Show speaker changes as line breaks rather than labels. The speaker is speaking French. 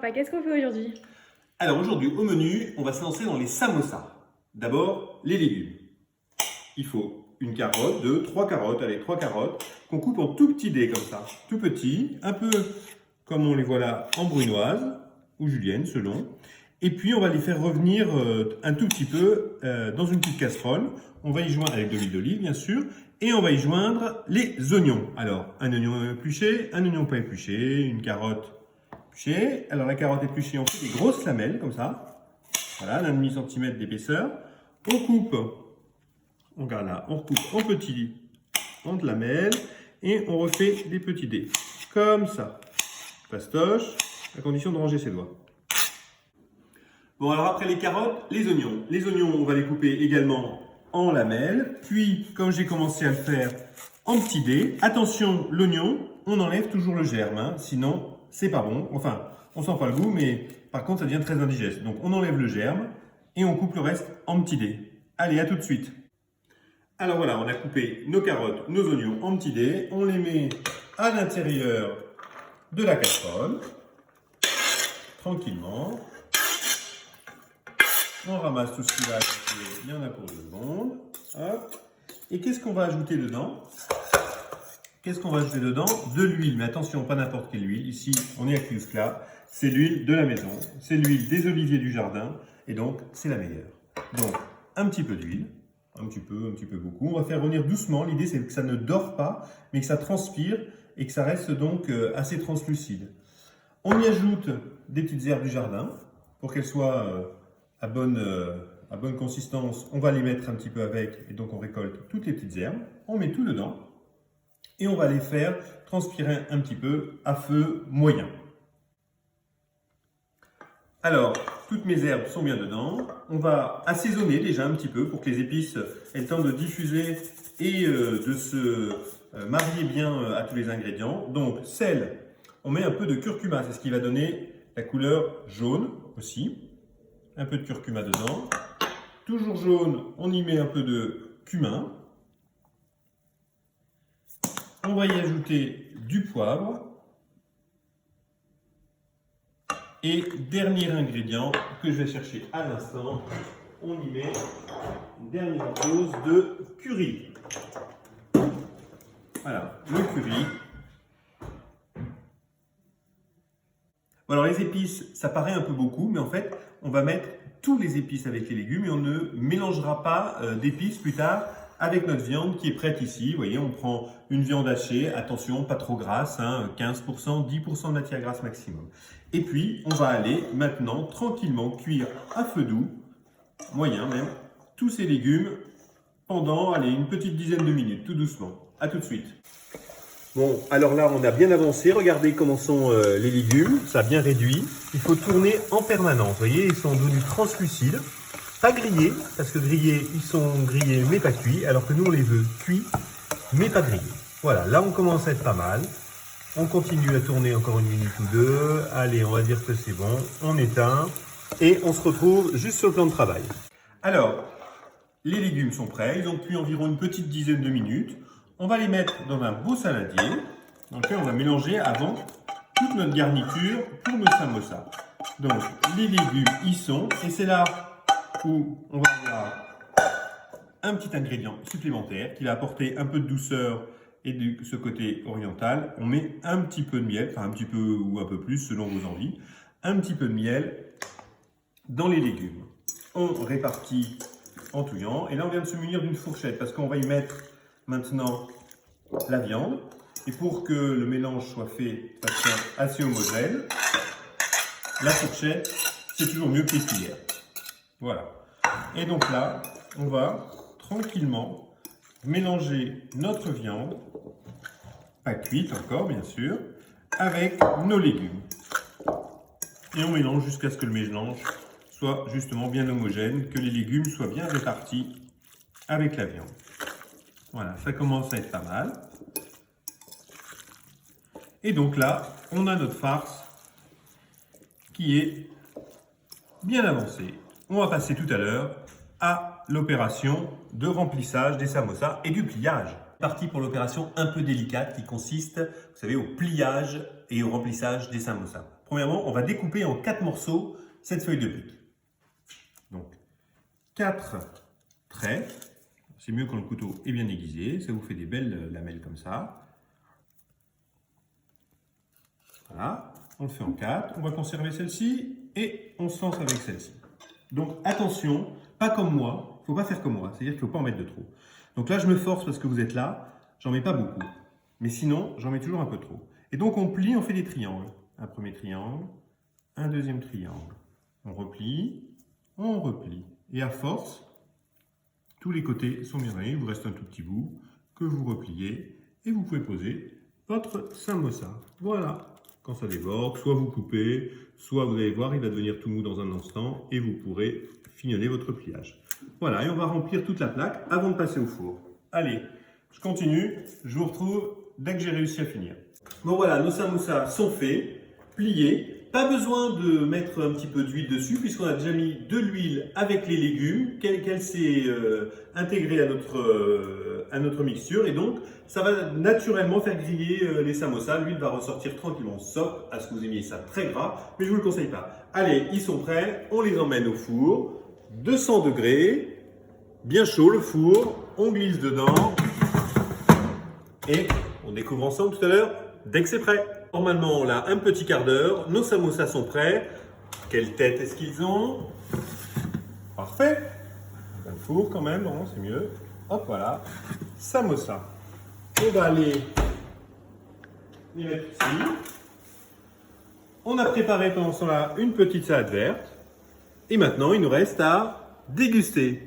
papa, qu'est-ce qu'on fait aujourd'hui?
Alors aujourd'hui, au menu, on va se lancer dans les samosas. D'abord, les légumes. Il faut une carotte, trois carottes, qu'on coupe en tout petits dés comme ça, tout petits, un peu comme on les voit là en brunoise, ou julienne selon. Et puis on va les faire revenir un tout petit peu dans une petite casserole. On va y joindre, avec de l'huile d'olive bien sûr, et on va y joindre les oignons. Alors, un oignon épluché, un oignon pas épluché, une carotte épluchée. Alors la carotte épluchée, on fait des grosses lamelles comme ça. Voilà, d'1,5 cm d'épaisseur. On coupe, on regarde là, on recoupe en petits, en lamelles, et on refait des petits dés. Comme ça. Fastoche, à condition de ranger ses doigts. Bon, alors après les carottes, les oignons. Les oignons, on va les couper également en lamelles. Puis, comme j'ai commencé à le faire, en petits dés. Attention, l'oignon, on enlève toujours le germe, hein, sinon c'est pas bon. Enfin, on sent pas le goût, mais par contre, ça devient très indigeste. Donc, on enlève le germe et on coupe le reste en petits dés. Allez, à tout de suite. Alors voilà, on a coupé nos carottes, nos oignons en petits dés. On les met à l'intérieur de la casserole, tranquillement. On ramasse tout ce qui va ajouter, il y en a pour 2 secondes. Hop. Et qu'est-ce qu'on va ajouter dedans? De l'huile, mais attention, pas n'importe quelle huile. Ici, on est à Cuscla, c'est l'huile de la maison, c'est l'huile des oliviers du jardin, et donc c'est la meilleure. Donc, un petit peu d'huile, un petit peu beaucoup. On va faire revenir doucement. L'idée, c'est que ça ne dore pas, mais que ça transpire et que ça reste donc assez translucide. On y ajoute des petites herbes du jardin pour qu'elles soient à bonne consistance. On va les mettre un petit peu avec et donc on récolte toutes les petites herbes. On met tout dedans et on va les faire transpirer un petit peu à feu moyen. Alors, toutes mes herbes sont bien dedans. On va assaisonner déjà un petit peu pour que les épices aient le temps de diffuser et de se marier bien à tous les ingrédients. Donc, sel, on met un peu de curcuma, c'est ce qui va donner la couleur jaune aussi. Un peu de curcuma dedans. Toujours jaune, on y met un peu de cumin. On va y ajouter du poivre. Et dernier ingrédient que je vais chercher à l'instant, on y met une dernière dose de curry. Voilà, le curry. Bon, alors les épices, ça paraît un peu beaucoup, mais en fait, on va mettre tous les épices avec les légumes et on ne mélangera pas d'épices plus tard avec notre viande qui est prête ici. Vous voyez, on prend une viande hachée, attention, pas trop grasse, hein, 15%, 10% de matière grasse maximum. Et puis, on va aller maintenant tranquillement cuire à feu doux, moyen même, tous ces légumes pendant, allez, une petite dizaine de minutes, tout doucement. À tout de suite. Bon, alors là, on a bien avancé. Regardez comment sont les légumes. Ça a bien réduit. Il faut tourner en permanence. Vous voyez, ils sont devenus translucides. Pas grillés, parce que grillés, ils sont grillés mais pas cuits, alors que nous, on les veut cuits mais pas grillés. Voilà, là, on commence à être pas mal. On continue à tourner encore 1 minute ou 2. Allez, on va dire que c'est bon. On éteint et on se retrouve juste sur le plan de travail. Alors, les légumes sont prêts. Ils ont cuit environ une petite dizaine de minutes. On va les mettre dans un beau saladier dans lequel on va mélanger avant toute notre garniture pour nos samosas. Donc, les légumes y sont et c'est là où on va avoir un petit ingrédient supplémentaire qui va apporter un peu de douceur et de ce côté oriental. On met un petit peu de miel, enfin un petit peu ou un peu plus selon vos envies, un petit peu de miel dans les légumes. On répartit en touillant et là on vient de se munir d'une fourchette parce qu'on va y mettre maintenant la viande et pour que le mélange soit fait de façon assez homogène, la fourchette c'est toujours mieux que les cuillères. Voilà. Et donc là, on va tranquillement mélanger notre viande, pas cuite encore bien sûr, avec nos légumes. Et on mélange jusqu'à ce que le mélange soit justement bien homogène, que les légumes soient bien répartis avec la viande. Voilà, ça commence à être pas mal. Et donc là, on a notre farce qui est bien avancée. On va passer tout à l'heure à l'opération de remplissage des samosas et du pliage. Parti pour l'opération un peu délicate qui consiste, vous savez, au pliage et au remplissage des samosas. Premièrement, on va découper en 4 morceaux cette feuille de brique. Donc, 4 traits. C'est mieux quand le couteau est bien aiguisé. Ça vous fait des belles lamelles comme ça. Voilà. On le fait en 4. On va conserver celle-ci et on se lance avec celle-ci. Donc, attention, pas comme moi. Il ne faut pas faire comme moi. C'est-à-dire qu'il ne faut pas en mettre de trop. Donc là, je me force parce que vous êtes là. J'en mets pas beaucoup. Mais sinon, j'en mets toujours un peu trop. Et donc, on plie, on fait des triangles. Un premier triangle, un deuxième triangle. On replie, on replie. Et à force, tous les côtés sont bien rayés. Il vous reste un tout petit bout que vous repliez. Et vous pouvez poser votre samosa. Voilà. Quand ça déborde, soit vous coupez, soit vous allez voir, il va devenir tout mou dans un instant. Et vous pourrez fignoler votre pliage. Voilà, et on va remplir toute la plaque avant de passer au four. Allez, je continue. Je vous retrouve dès que j'ai réussi à finir. Bon voilà, nos samosas sont faits, pliés. Pas besoin de mettre un petit peu d'huile dessus puisqu'on a déjà mis de l'huile avec les légumes, qu'elle s'est intégrée à notre mixture et donc ça va naturellement faire griller les samosas. L'huile va ressortir tranquillement, sauf à ce que vous aimiez ça très gras, mais je ne vous le conseille pas. Allez, ils sont prêts, on les emmène au four, 200 degrés, bien chaud le four, on glisse dedans et on découvre ensemble tout à l'heure dès que c'est prêt. Normalement, on a un petit quart d'heure. Nos samosas sont prêts. Quelle tête est-ce qu'ils ont? Parfait. Dans le four quand même, non, c'est mieux. Hop, voilà. Samosa. On va aller les mettre ici. On a préparé pendant ce temps-là une petite salade verte. Et maintenant, il nous reste à déguster.